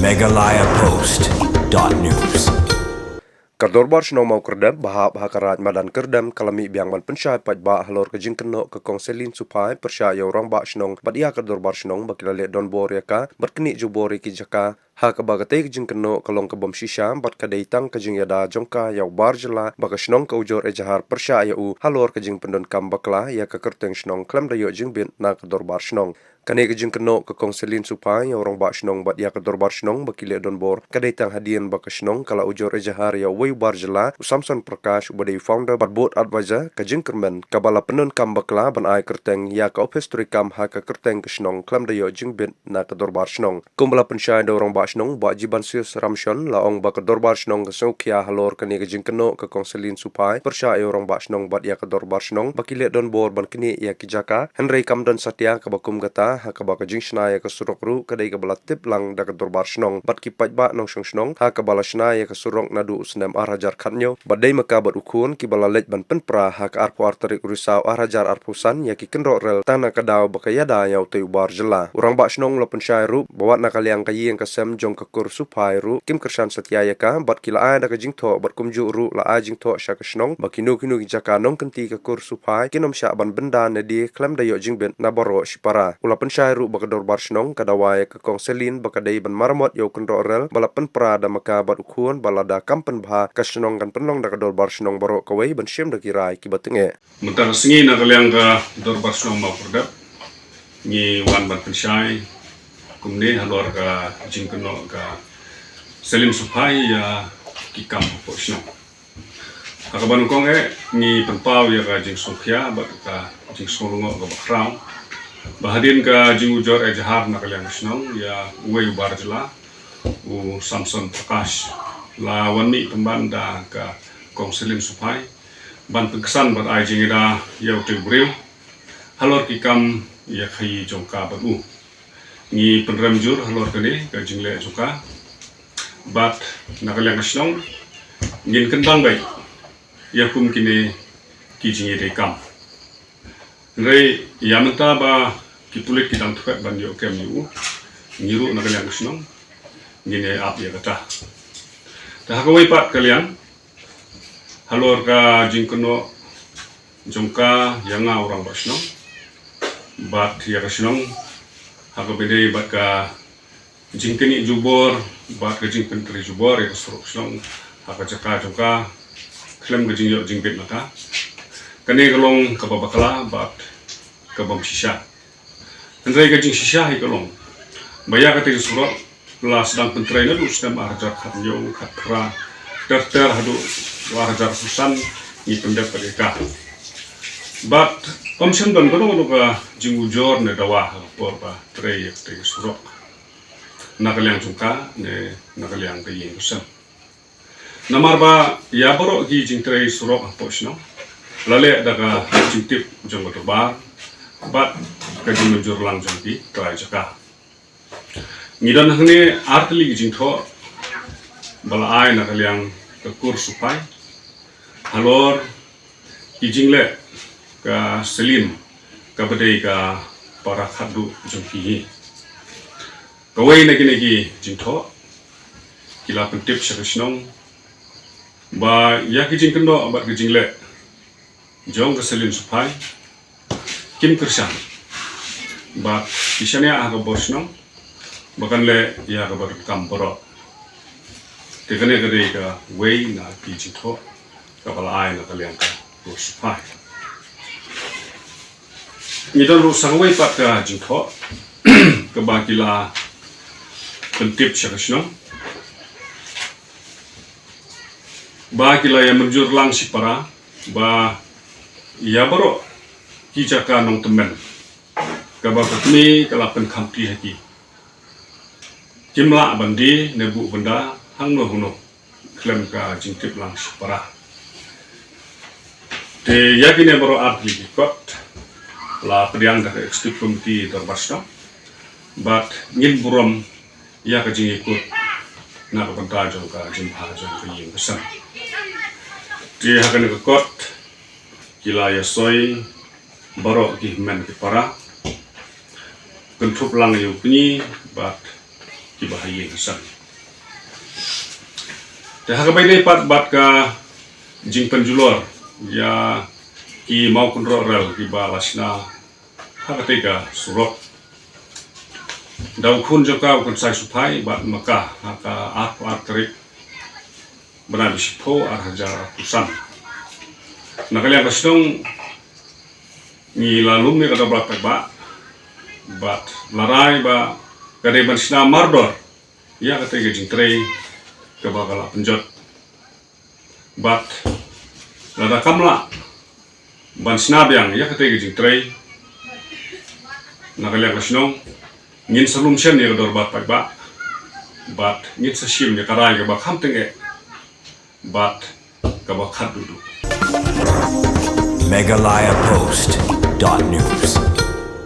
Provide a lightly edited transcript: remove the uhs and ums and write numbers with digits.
megalayapost.news. Kardorbar sino mau kerdam bahap hakarat madan kerdam kalami biang man pensyai pajba halor kejing keno ke kongselin supai persya ya orang ba sinong badia kardorbar sinong bakilale don boreka berkeni jubori kijaka ha kabagate kejing keno kalong kebom shisha bat kadaitang kejing yada jongka ya barjela baka sinong ka ujor ejahar persya ya u halor kejing pendon kam bakla ya ka kerteng sinong klam dayo jing bin na kardorbar sinong kane kejing keno ke kongselin supai ya orang ba sinong badia kardorbar sinong bakile don bor kadaitang hadian baka sinong kala ujor ejahar ya Barjela Samson Prakash ubadai founder but board advisor kajing kermen kabala penun kam bakla ban ai kerteng ya ka history kam ha ka kerteng kesnong klam dayo jing bin na ka dorbar snong kumbala pensyai do rong ba snong ba jiban sis ramshon la ong ba ka dorbar snong ka sokia halor kani kajing keno ka kongselin supai persya e rong ba snong bat ya ka dorbar snong bakile don bor ban kini ya kijaka Henry Kamdan Satya ka bakum gata ha ka ba kajing snaya ka surok ru kadai ka bala tip lang da ka dorbar snong bat kipaj ba nong snong ha ka bala snaya ka surok nadu usnem arajar khatnyo badai maka bat ukun ki bala lej ban penpra hak arpo arterik risau arajar arpusan ya ki kenro rel tana kadau bakayada yau teu barjela urang ba snong lo pensyai ru bawat nakaliang kayeng kasem jong ka kur supai ru kim kersan satyaya ka bat kila ai da ka jingtho bat kumju ru la a jingtho sha ka snong bakinu kinu ki jaka nong kenti ka kur supai kinom sha ban benda ne di klam dayo jingben na baro shipara ula pensyai ru bakador bar snong kadawai ka kongselin bakadai ban marmot yau kenro rel bala penpra da maka bat ukun bala da kampen bha kasnong kan penlong da kador bar snong baro kawai ban syem da kirai ki batenge Mentar sengi na kaliang ka dorbar snong mau perdap ni wan ban pensyai kumne halor ka jingkeno ka selim supai ya kikam po snong akaban kong ni penpau ya ka jing sokya bat ka jing solongo ka bakrau bahadin ka jing ujor ejahar na kaliang snong ya uwe barjela u Samson Prakash lawan mi pembanda ka kongselin supai ban pengkesan bat ai jingira yau tu bril halor kikam ya khai jongka batu ni penrem jur halor kene ka jingle suka bat nakaliang snong ngin kendang bai ya kum kini ki jingire kam rei yamta ba ki pulit kidang thukat ban yo kem yu ngiru nakaliang snong ngine ap ya kata dah kawai pat kalian halor ka jingkeno jongka yanga orang basnong bat ya kasnong haka bede bat ka jingkeni jubor bat ka jingken tri jubor ya kasrok snong haka jaka jongka klem ka jingyo jingbet maka kane kalong ka babakala bat ka bam shisha andre ka jing shisha hi kalong baya ka tri surok la sedang pentrain itu sedang arajar khatyo khatra terter hadu arajar susan ni pendek mereka but komsen don kono ka jingujor ne dawa porba trei te surok nakaliang jungka ne nakaliang ke yin susan namar ba ya boro gi jing trei surok posno lale daga jingtip jong ba but ka jingujor lang jongki trai jaka ngidan hne artli jingtho bala ai na kaliang ka kur supai halor kijingle ka selim ka badai ka para khadu jongki kawai na kinegi jingtho kila pentip shakishnong ba ya kijing kendo ba kijingle jong ka selim supai kim kersan ba kisanya aga bosnong bahkan le ya kabar kamporo tekane kade ka wei na kijito kapala ai na kalian ka ruspai ni don rusang wei pat ka jito ke bakila pentip syakasno bakila yang menjur lang si para ba ya baro kijaka nong temen kabakni kalapen kampi haki Jimla bandi nebu benda hangno huno klem ka jingtip lang para te yakine baro arti kot la priang da executive committee dorbasno but ngin burom ya ka jingi kot na ka banta jong ka jimpha jong ka yin pesan te hakane ka kot kila ya soy baro ki men ki para kentup lang yu pni but kibahayin hasan. Dah kabay na ipat bat ka jing penjulor ya ki mau kunro rel ki balas na hakatiga surok. Daw kun joka kun sai supai bat maka haka at terik benar sipo arhaja pusan. Nakalian kasdong ni lalum ni kada belak ba bat larai ba kada ban sina mardor ya kata gajing trei ke bakala penjot bat lada kamla ban sina biang ya kata gajing trei nakalian kasdong ngin salum shen ni kada bat ba bat ngin sasim ni karai ke bak ham tenge bat ke bak duduk. MegalayaPost.news